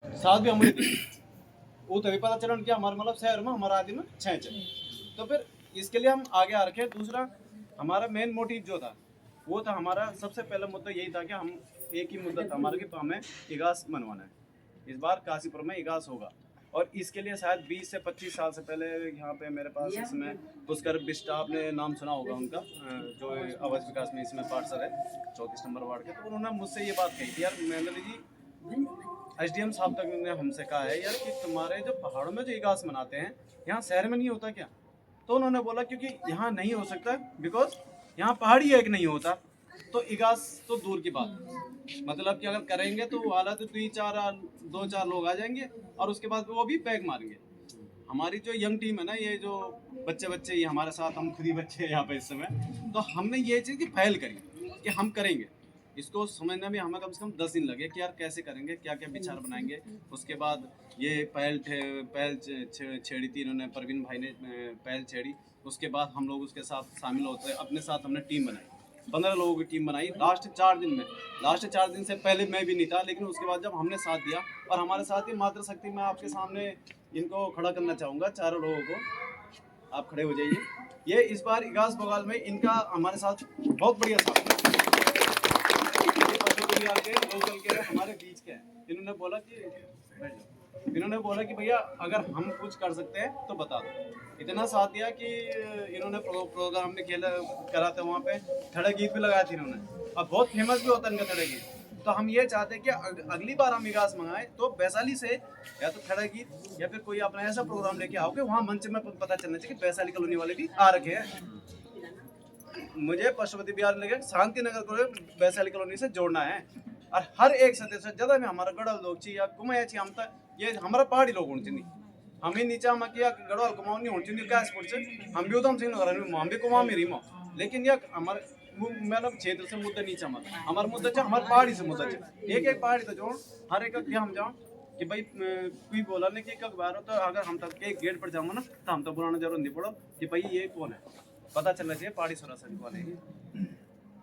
साथ भी हमारे दी वो तभी पता चला कि हमारे मतलब शहर में हमारा आदमी में छेंच है। तो फिर इसके लिए हम आगे आ रखे। दूसरा हमारा मेन मोटिव जो था वो था, हमारा सबसे पहला मुद्दा यही था कि हम एक ही मुद्दा था हमारा कि हमें इगास मनवाना है। इस बार काशीपुर में इगास होगा और इसके लिए शायद 20 से 25 साल से पहले यहाँ पे मेरे पास इसमें पुष्कर बिष्टा, आपने नाम सुना होगा उनका, जो आवास विकास में इसमें पार्षद है 34 नंबर वार्ड के। तो उन्होंने मुझसे ये बात कही थी, यार महेंद्र जी, एसडीएम साहब तक ने हमसे कहा है यार कि तुम्हारे जो पहाड़ों में जो इगास मनाते हैं यहाँ शहर में नहीं होता क्या? तो उन्होंने बोला क्योंकि यहाँ नहीं हो सकता बिकॉज यहाँ पहाड़ी एक नहीं होता। तो इगास तो दूर की बात, मतलब कि अगर करेंगे तो वाला तो दो चार लोग आ जाएंगे और उसके बाद वो भी पैक मारेंगे। हमारी जो यंग टीम है ना, ये जो बच्चे बच्चे ये हमारे साथ, हम खुद ही बच्चे हैं यहाँ पे इस समय, तो हमने ये चीज़ की पहल करी कि हम करेंगे। इसको समझने में हमें कम से कम 10 दिन लगे कि यार कैसे करेंगे, क्या क्या विचार बनाएंगे। उसके बाद ये पहल छेड़ी थी इन्होंने, परवीन भाई ने पहल छेड़ी। उसके बाद हम लोग उसके साथ शामिल होते, अपने साथ हमने टीम बनाई, 15 लोगों की टीम बनाई लास्ट 4 दिन में। लास्ट 4 दिन से पहले मैं भी नहीं था, लेकिन उसके बाद जब हमने साथ दिया और हमारे साथ ही मातृशक्ति, मैं आपके सामने इनको खड़ा करना चाहूँगा, चारों लोगों को। आप खड़े हो जाइए। ये इस बार इगास बगाल में इनका हमारे साथ बहुत बढ़िया साथ है। के लोकल के हमारे बीच के हैं। इन्होंने बोला कि भैया अगर हम कुछ कर सकते हैं तो बता दो। इतना साथ दिया कि इन्होंने प्रोग्राम में खेला करा था, वहाँ पे थड़ा गीत भी लगाया था इन्होंने, और बहुत फेमस भी होता है इनका थड़ा गीत। तो हम ये चाहते हैं कि अगली बार हम इगास मंगाए तो वैशाली से या तो थड़ा गीत या फिर कोई अपना ऐसा प्रोग्राम लेके आओगे, वहाँ मंच में पता चलना चाहिए कि वैशाली कॉलोनी वाले भी आ रखे हैं। मुझे पशुपति बिहार लेके शांति नगर को वैशाली कॉलोनी से जोड़ना है। और हर एक सदस्य ज्यादा में हमारा गढ़ल लोग चाहिए या कुमाया चाहिए, हम तक ये हमारा पहाड़ी लोग होने चाहिए। हम ही नीचा हम किया गढ़वाल कुमाऊं नहीं होने चाहिए, क्या स्पोर्ट से हम भी उधम सिंह नगर हम भी कुमाऊं में रिमो, लेकिन यह हमारे मतलब क्षेत्र से मुद्दा नीचा मत, हमारा मुद्दा चाहिए हमारे पहाड़ी से मुद्दा चाहिए। एक एक पहाड़ी तो जोड़ हर एक हम जाओ कि भाई कोई बोला नहीं कि कब बार हो, तो अगर हम तक एक गेट पर जाऊंगा ना तो हम तो बुलाना जरूर नहीं पड़ो कि भाई ये कौन है, पता चलना चाहिए पहाड़ी सुरासन कौन है।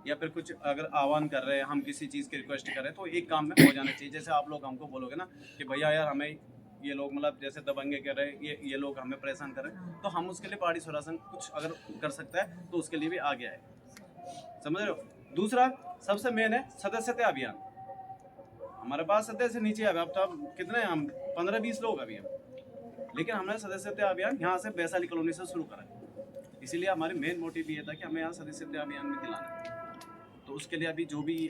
या फिर कुछ अगर आह्वान कर रहे हैं, हम किसी चीज़ की रिक्वेस्ट कर रहे हैं तो एक काम में हो जाना चाहिए। जैसे आप लोग हमको बोलोगे ना कि भैया यार हमें ये लोग मतलब जैसे दबंगे कर रहे हैं, ये लोग हमें परेशान कर रहे हैं, तो हम उसके लिए पहाड़ी सुरासन कुछ अगर कर सकता है तो उसके लिए भी आगे आए, समझ रहे हो। दूसरा सबसे मेन है सदस्यता अभियान। हमारे पास सदस्य नीचे अब तो कितने हम 15-20 लोग अभी हम, लेकिन हमने सदस्यता अभियान यहाँ से वैशाली कॉलोनी से शुरू करा। इसीलिए हमारे मेन मोटिव ये था कि हमें यहाँ सदस्यता अभियान में दिलाना है। तो उसके लिए अभी जो भी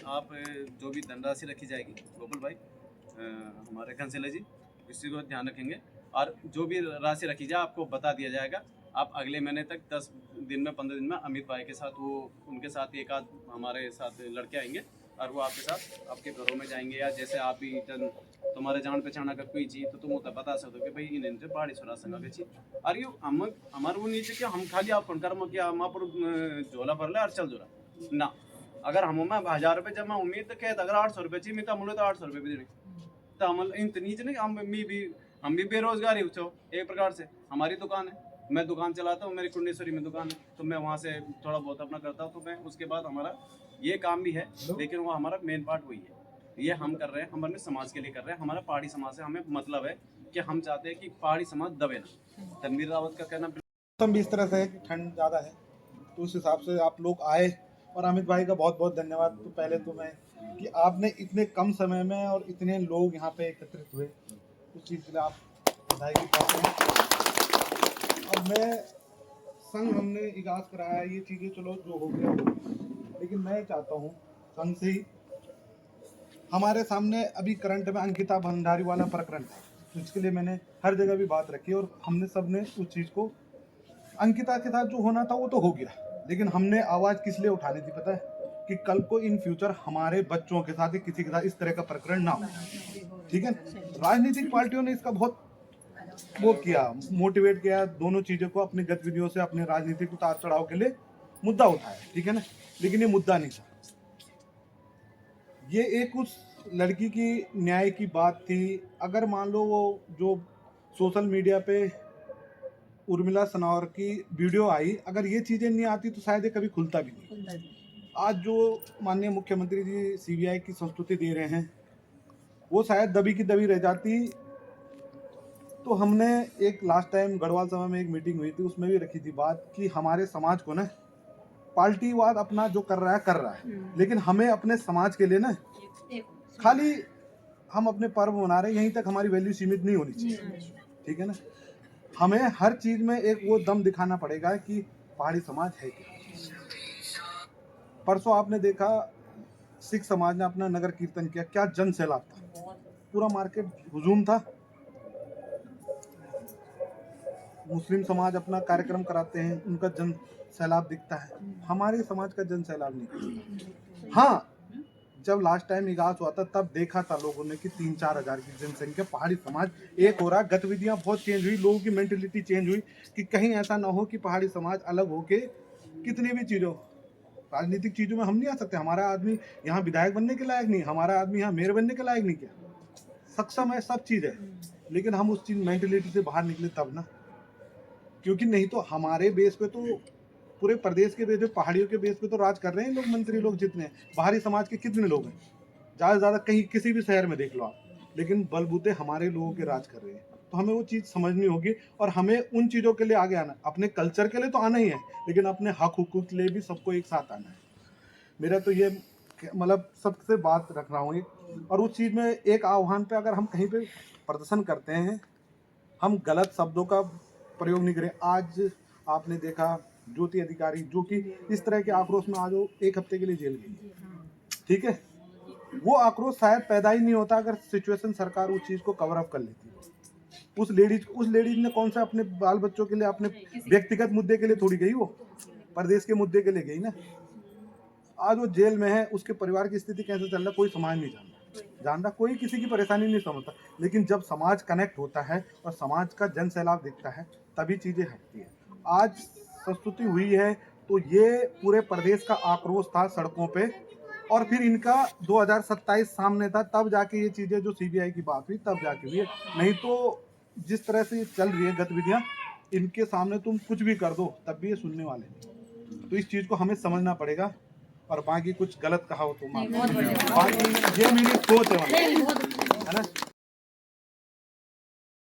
धनराशि रखी जाएगी, गोकुल भाई हमारे काउंसिलर जी इसी को ध्यान रखेंगे, और जो भी राशि रखी जाए आपको बता दिया जाएगा। आप अगले महीने तक 10 दिन में 15 दिन में अमित भाई के साथ, वो उनके साथ एक आध हमारे साथ लड़के आएंगे और वो आपके साथ आपके घरों में जाएंगे, या जैसे आप भी तुम्हारे जान पहचान अगर कोई चीज़ तो तुम उतना बता सकते हो कि भाई इन पहाड़ी सुरा संघ के चीज और ये हम हमारे वो नीचे कि हम खाली आप कर्म किया हम आप झोला भर ले और चल जोरा ना। अगर हम 1000 रुपये जमा उम्मीद तो कहता अगर 800 रुपये चाहिए तो हम तो 800 रुपये भी देने, तो हम इतनी नहीं हम भी बेरोजगार ही हो एक प्रकार से। हमारी दुकान है, मैं दुकान चलाता हूँ, मेरी कुंडेश्वरी में दुकान है, तो मैं वहाँ से थोड़ा बहुत अपना करता हूँ। तो मैं उसके बाद हमारा ये काम भी है, लेकिन वो हमारा मेन पार्ट वही है। ये हम कर रहे हैं, हम अपने समाज के लिए कर रहे हैं। हमारा पहाड़ी समाज से हमें मतलब है कि हम चाहते हैं कि पहाड़ी समाज दबे ना। तनवीर रावत का कहना मौसम भी इस तरह से है कि ठंड ज़्यादा है, तो उस हिसाब से आप लोग आए। और अमित भाई का बहुत बहुत धन्यवाद तो पहले तो मैं कि आपने इतने कम समय में और इतने लोग यहाँ पे एकत्रित हुए, उस चीज़ के लिए आप बधाई की पात्र हैं। अब मैं संघ हमने इगास कराया, ये चीज़ें चलो जो हो गया, लेकिन मैं चाहता हूँ संघ से ही हमारे सामने अभी करंट में अंकिता भंडारी वाला प्रकरण था, तो इसके लिए मैंने हर जगह भी बात रखी और हमने सब ने उस चीज़ को, अंकिता के साथ जो होना था वो तो हो गया, लेकिन हमने आवाज़ किस लिए उठानी थी पता है? कि कल को इन फ्यूचर हमारे बच्चों के साथ किसी के साथ इस तरह का प्रकरण ना हो। ठीक है, राजनीतिक पार्टियों ने इसका बहुत वो किया, मोटिवेट किया, दोनों चीज़ों को अपनी गतिविधियों से अपने राजनीतिक उतार चढ़ाव के लिए मुद्दा उठाया, ठीक है ना, लेकिन ये मुद्दा नहीं था। ये एक उस लड़की की न्याय की बात थी। अगर मान लो वो जो सोशल मीडिया पे उर्मिला सनौर की वीडियो आई, अगर ये चीज़ें नहीं आती तो शायद ये कभी खुलता भी नहीं। आज जो माननीय मुख्यमंत्री जी सीबीआई की संस्तुति दे रहे हैं, वो शायद दबी की दबी रह जाती। तो हमने एक लास्ट टाइम गढ़वाल सभा में एक मीटिंग हुई थी, उसमें भी रखी थी बात कि हमारे समाज को ना पार्टीवाद अपना जो कर रहा है, लेकिन हमें अपने समाज के लिए ना खाली हम अपने पर्व मना रहे हैं, यहीं तक हमारी वैल्यू सीमित नहीं होनी चाहिए, ठीक है ना। हमें हर चीज में एक वो दम दिखाना पड़ेगा कि पहाड़ी समाज है क्या। परसों आपने देखा सिख समाज ने अपना नगर कीर्तन किया, क्या जन सैलाब था, पूरा मार्केट हुजूम था। मुस्लिम समाज अपना कार्यक्रम कराते हैं, उनका जन सैलाब दिखता है, हमारे समाज का जन सैलाब नहीं। हाँ, जब लास्ट टाइम इगास हुआ था तब देखा था लोगों ने कि 3-4 हजार की जनसंख्या, पहाड़ी समाज एक हो रहा, गतिविधियां बहुत चेंज हुई, लोगों की मेंटेलिटी चेंज हुई कि कहीं ऐसा ना हो कि पहाड़ी समाज अलग होके कितनी भी चीजों राजनीतिक चीजों में हम नहीं आ सकते। हमारा आदमी यहाँ विधायक बनने के लायक नहीं, हमारा आदमी यहाँ मेयर बनने के लायक नहीं, क्या सक्षम है, सब चीज है, लेकिन हम उस चीज मेंटेलिटी से बाहर निकले तब ना। क्योंकि नहीं तो हमारे बेस पे तो पूरे प्रदेश के बेस पे, पहाड़ियों के बेस पे तो राज कर रहे हैं लोग, मंत्री लोग जितने हैं, बाहरी समाज के कितने लोग हैं, ज़्यादा से ज़्यादा कहीं किसी भी शहर में देख लो आप, लेकिन बलबूते हमारे लोगों के राज कर रहे हैं। तो हमें वो चीज़ समझनी होगी और हमें उन चीज़ों के लिए आगे आना, अपने कल्चर के लिए तो आना ही है, लेकिन अपने हक हुकूक के लिए भी सबको एक साथ आना है। मेरा तो ये मतलब सबसे बात रख रहा हूँ। और उस चीज़ में एक आह्वान पे अगर हम कहीं पे प्रदर्शन करते हैं, हम गलत शब्दों का प्रयोग नहीं करें। आज आपने देखा ज्योति अधिकारी जो कि इस तरह के आक्रोश में आज वो 1 हफ्ते के लिए जेल गई, ठीक है। वो आक्रोश शायद पैदा ही नहीं होता अगर सिचुएशन सरकार उस चीज़ को कवर अप कर लेती। उस लेडीज ने कौन सा अपने बाल बच्चों के लिए, अपने व्यक्तिगत मुद्दे के लिए थोड़ी गई, वो प्रदेश के मुद्दे के लिए गई ना। आज वो जेल में है, उसके परिवार की स्थिति कैसे चल रहा है कोई समाज नहीं जानता, कोई किसी की परेशानी नहीं समझता। लेकिन जब समाज कनेक्ट होता है और समाज का जन सैलाब दिखता है तभी चीज़ें हटती है। आज संस्तुति हुई है तो ये पूरे प्रदेश का आक्रोश था सड़कों पे, और फिर इनका 2027 सामने था, तब जाके ये चीज़ें जो सीबीआई की बात हुई तब जाके हुई है। नहीं तो जिस तरह से ये चल रही है गतिविधियाँ, इनके सामने तुम कुछ भी कर दो तब भी ये सुनने वाले नहीं। तो इस चीज़ को हमें समझना पड़ेगा। और बाकी कुछ गलत कहा हो तो माफ, बाकी ये मेरी सोच है ना।